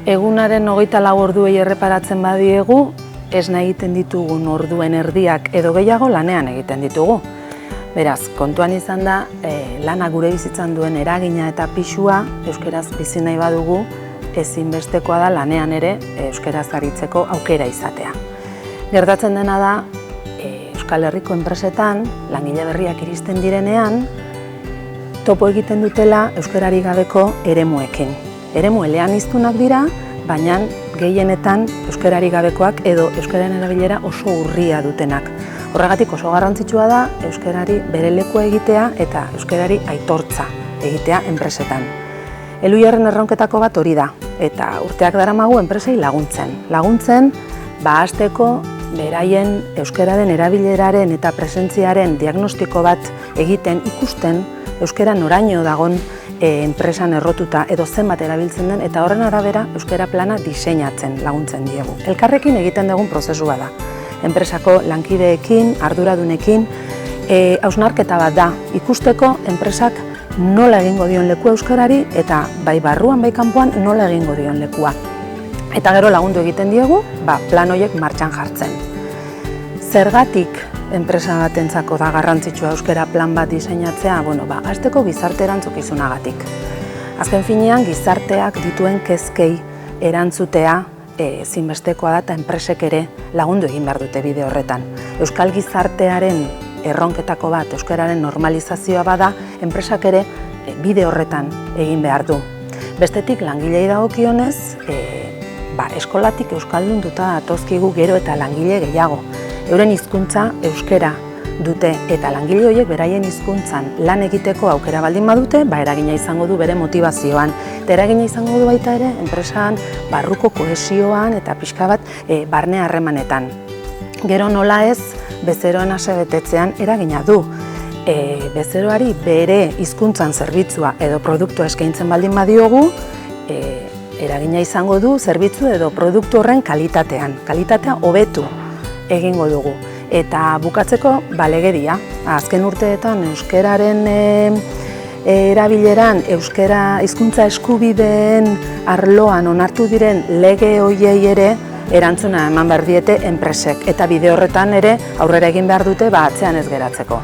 Egunaren 24 orduei erreparatzen badiegu, ez nahi egiten ditugun orduen erdiak edo gehiago lanean egiten ditugu. Beraz, kontuan izan da, lana gure bizitzan duen eragina eta pisua euskaraz bizi nahi badugu, ezinbestekoa da lanean ere euskaraz aritzeko aukera izatea. Gertatzen dena da, Euskal Herriko enpresetan, langile berriak iristen direnean, topo egiten dutela euskarari gabeko eremuekin. Eremu eleaniztunak dira, baina gehienetan euskarari gabekoak edo euskararen erabilera oso urria dutenak. Horregatik oso garrantzitsua da euskarari bere lekua egitea eta euskarari aitortza egitea enpresetan. Elujarren erronketako bat hori da, eta urteak daramagu enpresei laguntzen. Laguntzen, hasteko beraien euskararen erabileraren eta presentziaren diagnostiko bat egiten ikusten euskara noraino dagon enpresan errotuta edo zenbat erabiltzen den eta horren arabera euskara plana diseinatzen laguntzen diegu. Elkarrekin egiten dugun prozesua da. Enpresako lankideekin, arduradunekin, hausnarketa bat da. Ikusteko enpresak nola egingo dion lekua euskarari eta bai barruan bai kanpoan nola egingo dion lekua. Eta gero lagundu egiten diegu, plan horiek martxan jartzen. Zergatik enpresa batentzako da garrantzitsua euskara plan bat diseinatzea? Hasteko gizarte erantzukizunagatik. Azken finean, gizarteak dituen kezkei erantzutea ezinbestekoa da eta enpresek ere lagundu egin behar dute bide horretan. Euskal gizartearen erronketako bat, euskararen normalizazioa bada, enpresak ere bide horretan egin behar du. Bestetik, langilei dagokionez, eskolatik euskaldunduta datozkigu gero eta langile gehiago. Euren hizkuntza euskara dute eta langile horiek beraien hizkuntzan lan egiteko aukera baldin badute, eragina izango du bere motivazioan. Eta eragina izango du baita ere, enpresan barruko kohesioan eta pixka bat barne harremanetan. Gero nola ez, bezeroen asebetetzean eragina du. Bezeroari bere hizkuntzan zerbitzua edo produktua eskaintzen baldin badiogu, eragina izango du zerbitzu edo produktu horren kalitatean. Kalitatea hobetu egingo dugu. Eta bukatzeko, legedia. Azken urteetan euskararen erabileran, euskara hizkuntza eskubideen arloan onartu diren lege horiei ere erantzuna eman behar diete enpresek. Eta bide horretan ere aurrera egin behar dute atzean ez geratzeko.